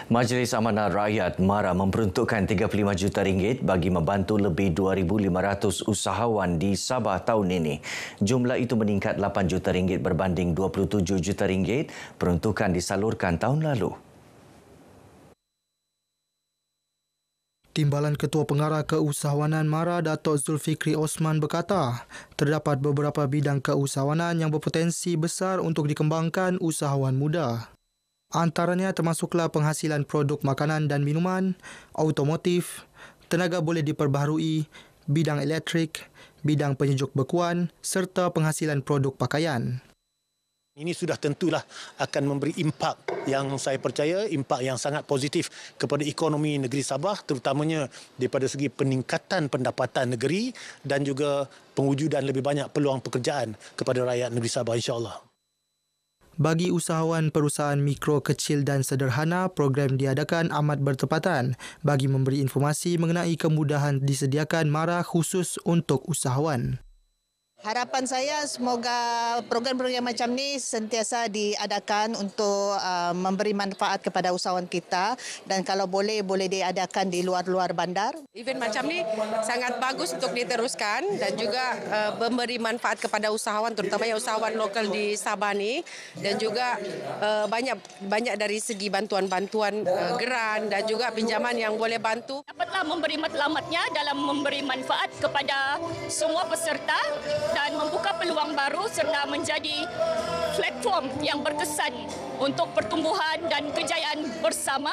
Majlis Amanah Rakyat MARA memperuntukkan RM35 juta bagi membantu lebih 2,500 usahawan di Sabah tahun ini. Jumlah itu meningkat RM8 juta berbanding RM27 juta peruntukan disalurkan tahun lalu. Timbalan Ketua Pengarah Keusahawanan MARA Datuk Zulfikri Osman berkata, terdapat beberapa bidang keusahawanan yang berpotensi besar untuk dikembangkan usahawan muda. Antaranya termasuklah penghasilan produk makanan dan minuman, automotif, tenaga boleh diperbaharui, bidang elektrik, bidang penyejuk bekuan serta penghasilan produk pakaian. Ini sudah tentulah akan memberi impak yang saya percaya, impak yang sangat positif kepada ekonomi negeri Sabah, terutamanya daripada segi peningkatan pendapatan negeri dan juga pengujudan lebih banyak peluang pekerjaan kepada rakyat negeri Sabah, insya-Allah. Bagi usahawan perusahaan mikro, kecil dan sederhana, program diadakan amat bertepatan bagi memberi informasi mengenai kemudahan disediakan MARA khusus untuk usahawan. Harapan saya semoga program-program macam ni sentiasa diadakan untuk memberi manfaat kepada usahawan kita dan kalau boleh diadakan di luar-luar bandar. Event macam ni sangat bagus untuk diteruskan dan juga memberi manfaat kepada usahawan, terutamanya usahawan lokal di Sabah ni, dan juga banyak dari segi bantuan-bantuan geran dan juga pinjaman yang boleh bantu. Dapatlah memberi matlamatnya dalam memberi manfaat kepada semua peserta dan membuka peluang baru serta menjadi platform yang berkesan untuk pertumbuhan dan kejayaan bersama.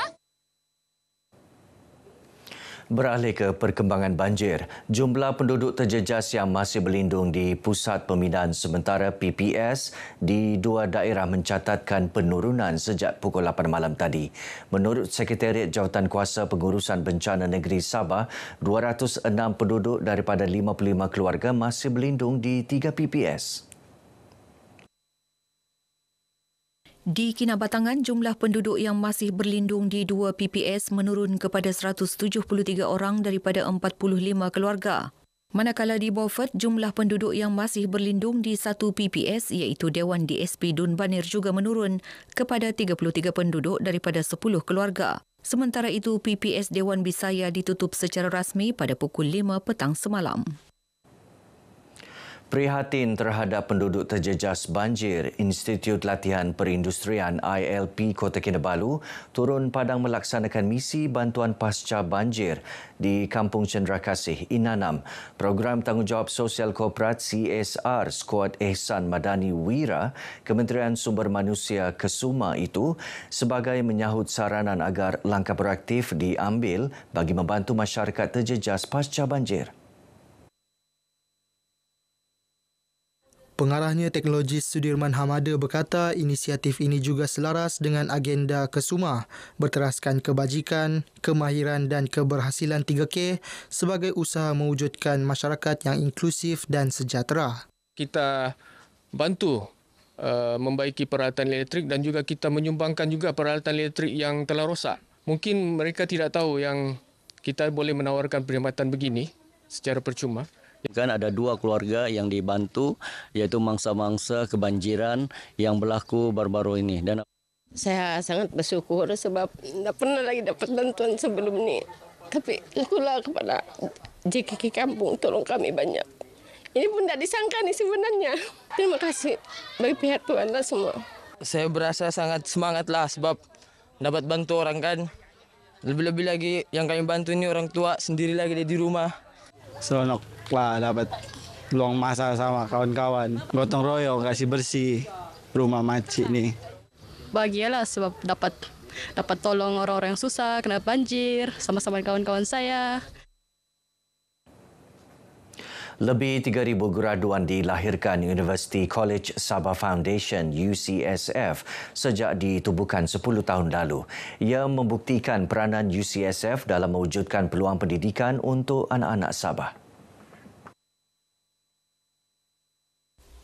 Beralih ke perkembangan banjir, jumlah penduduk terjejas yang masih berlindung di Pusat Pembinaan Sementara PPS di dua daerah mencatatkan penurunan sejak pukul 8 malam tadi. Menurut Sekretariat Jawatankuasa Pengurusan Bencana Negeri Sabah, 206 penduduk daripada 55 keluarga masih berlindung di 3 PPS. Di Kinabatangan, jumlah penduduk yang masih berlindung di 2 PPS menurun kepada 173 orang daripada 45 keluarga. Manakala di Beaufort, jumlah penduduk yang masih berlindung di 1 PPS iaitu Dewan DSP Dun Banir juga menurun kepada 33 penduduk daripada 10 keluarga. Sementara itu, PPS Dewan Bisaya ditutup secara rasmi pada pukul 5 petang semalam. Prihatin terhadap penduduk terjejas banjir, Institut Latihan Perindustrian ILP Kota Kinabalu turun padang melaksanakan misi bantuan pasca banjir di Kampung Cenderakasih, Inanam. Program Tanggungjawab Sosial Korporat CSR Skuad Ehsan Madani Wira, Kementerian Sumber Manusia Kesuma itu sebagai menyahut saranan agar langkah proaktif diambil bagi membantu masyarakat terjejas pasca banjir. Pengarahnya Teknologis Sudirman Hamada berkata inisiatif ini juga selaras dengan agenda Kesuma berteraskan kebajikan, kemahiran dan keberhasilan 3K sebagai usaha mewujudkan masyarakat yang inklusif dan sejahtera. Kita bantu membaiki peralatan elektrik dan juga kita menyumbangkan juga peralatan elektrik yang telah rosak. Mungkin mereka tidak tahu yang kita boleh menawarkan perkhidmatan begini secara percuma. Kan ada 2 keluarga yang dibantu, iaitu mangsa-mangsa kebanjiran yang berlaku baru-baru ini. Dan saya sangat bersyukur sebab tidak pernah lagi dapat bantuan sebelum ini. Tapi lakulah kepada JKK Kampung, tolong kami banyak. Ini pun tidak disangka nih sebenarnya. Terima kasih bagi pihak Tuhan lah semua. Saya berasa sangat semangatlah sebab dapat bantu orang kan. Lebih-lebih lagi yang kami bantu ini orang tua sendiri lagi di rumah. Seronoklah dapat luang masa sama kawan-kawan. Gotong royong, kasih bersih rumah makcik ni. Bahagialah sebab dapat tolong orang-orang yang susah, kena banjir, sama-sama kawan-kawan saya. Lebih 3,000 graduan dilahirkan University College Sabah Foundation UCSF sejak ditubuhkan 10 tahun lalu. Ia membuktikan peranan UCSF dalam mewujudkan peluang pendidikan untuk anak-anak Sabah.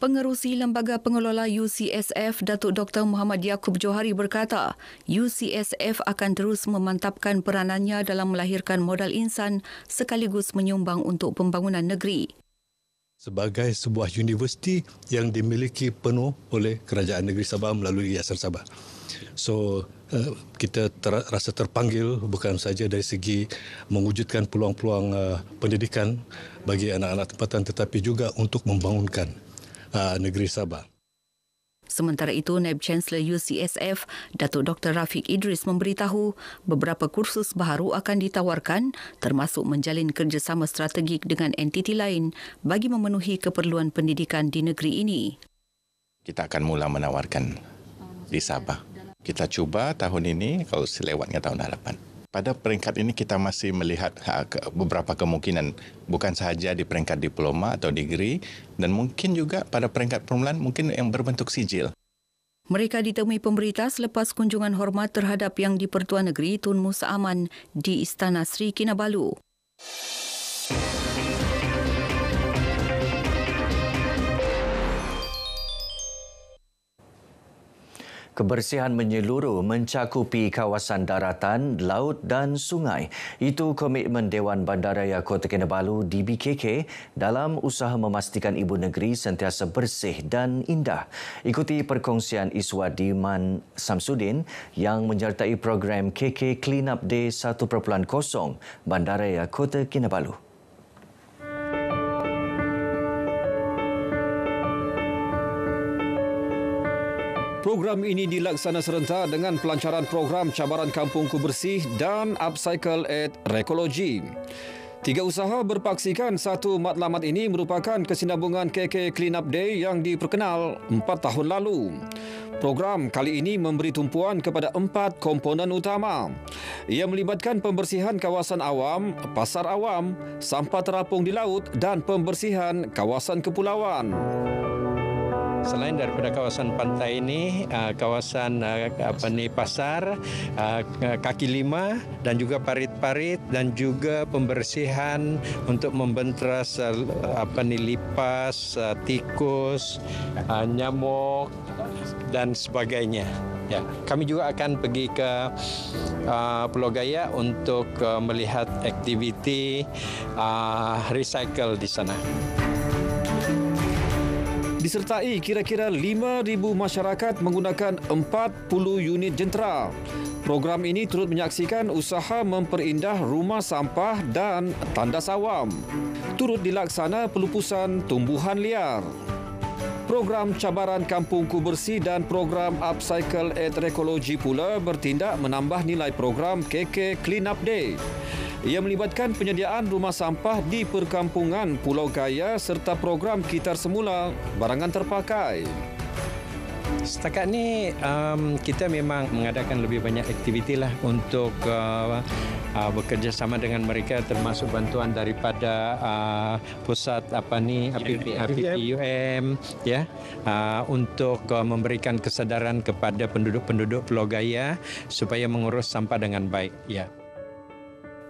Pengerusi Lembaga Pengelola UCSF, Datuk Dr. Muhammad Yaakob Johari berkata, UCSF akan terus memantapkan peranannya dalam melahirkan modal insan sekaligus menyumbang untuk pembangunan negeri. sebagai sebuah universiti yang dimiliki penuh oleh Kerajaan Negeri Sabah melalui Yayasan Sabah. So, kita rasa terpanggil bukan saja dari segi mewujudkan peluang-peluang pendidikan bagi anak-anak tempatan tetapi juga untuk membangunkan negeri Sabah. Sementara itu, Naib Chancellor UCSF, Datuk Dr. Rafiq Idris memberitahu beberapa kursus baharu akan ditawarkan termasuk menjalin kerjasama strategik dengan entiti lain bagi memenuhi keperluan pendidikan di negeri ini. Kita akan mula menawarkan di Sabah. Kita cuba tahun ini kalau selewatnya tahun hadapan. Pada peringkat ini kita masih melihat beberapa kemungkinan bukan sahaja di peringkat diploma atau degree dan mungkin juga pada peringkat permulaan mungkin yang berbentuk sijil. Mereka ditemui pemberita selepas kunjungan hormat terhadap Yang di-Pertuan Negeri Tun Musa Aman di Istana Sri Kinabalu. Kebersihan menyeluruh mencakupi kawasan daratan, laut dan sungai. Itu komitmen Dewan Bandaraya Kota Kinabalu DBKK dalam usaha memastikan ibu negeri sentiasa bersih dan indah. Ikuti perkongsian Iswadiman Samsudin yang menyertai program KK Clean Up Day 1.0 Bandaraya Kota Kinabalu. Program ini dilaksana serentak dengan pelancaran program cabaran kampungku bersih dan Upcycle at Recology. 3 usaha berpaksikan satu matlamat ini merupakan kesinambungan KK Clean Up Day yang diperkenal 4 tahun lalu. Program kali ini memberi tumpuan kepada 4 komponen utama. Ia melibatkan pembersihan kawasan awam, pasar awam, sampah terapung di laut dan pembersihan kawasan kepulauan. Selain daripada kawasan pantai ini, kawasan pasar, kaki lima dan juga parit-parit dan juga pembersihan untuk membentras lipas, tikus, nyamuk dan sebagainya. Ya, kami juga akan pergi ke Pulau Gaya untuk melihat aktiviti recycle di sana. Disertai kira-kira 5,000 masyarakat menggunakan 40 unit jentera. Program ini turut menyaksikan usaha memperindah rumah sampah dan tandas awam. Turut dilaksana pelupusan tumbuhan liar. Program cabaran kampungku bersih dan program Upcycle at Recology pula bertindak menambah nilai program KK Clean Up Day. Ia melibatkan penyediaan rumah sampah di perkampungan Pulau Gaya serta program Kitar Semula barangan terpakai. Setakat ni kita memang mengadakan lebih banyak aktiviti lah untuk bekerjasama dengan mereka, termasuk bantuan daripada pusat PPUM ya, untuk memberikan kesadaran kepada penduduk-penduduk Pulau Gaya supaya mengurus sampah dengan baik ya.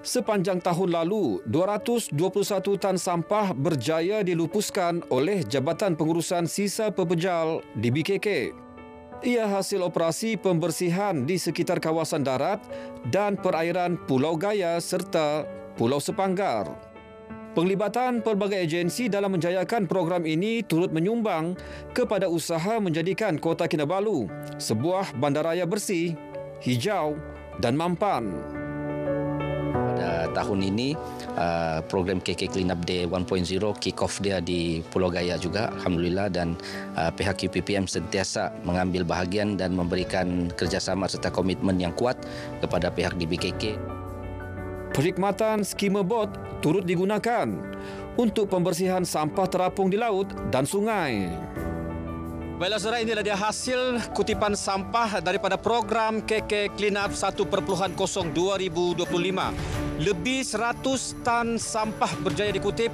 Sepanjang tahun lalu, 221 tan sampah berjaya dilupuskan oleh Jabatan Pengurusan Sisa Pepejal DBKK. Ia hasil operasi pembersihan di sekitar kawasan darat dan perairan Pulau Gaya serta Pulau Sepanggar. Penglibatan pelbagai agensi dalam menjayakan program ini turut menyumbang kepada usaha menjadikan Kota Kinabalu sebuah bandaraya bersih, hijau dan mampan. Tahun ini program KK Clean Up Day 1.0 kick off dia di Pulau Gaya juga, alhamdulillah, dan pihak QPPM sentiasa mengambil bahagian dan memberikan kerjasama serta komitmen yang kuat kepada pihak DBKK. Perkhidmatan skema bot turut digunakan untuk pembersihan sampah terapung di laut dan sungai. Baiklah saudara, inilah dia hasil kutipan sampah daripada program KK Clean Up 1.0 2025. Lebih 100 tan sampah berjaya dikutip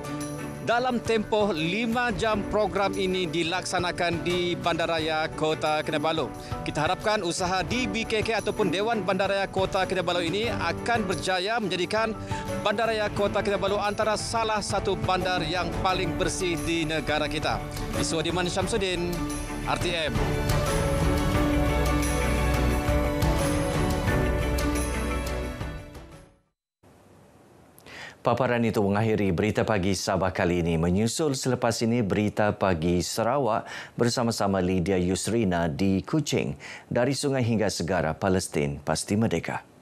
dalam tempoh 5 jam program ini dilaksanakan di Bandaraya Kota Kinabalu. Kita harapkan usaha DBKK ataupun Dewan Bandaraya Kota Kinabalu ini akan berjaya menjadikan Bandaraya Kota Kinabalu antara salah satu bandar yang paling bersih di negara kita. Iswadiman Syamsuddin, RTM. Paparan itu mengakhiri Berita Pagi Sabah kali ini. Menyusul selepas ini Berita Pagi Sarawak bersama-sama Lydia Yusrina di Kuching. Dari sungai hingga segara, Palestin pasti merdeka.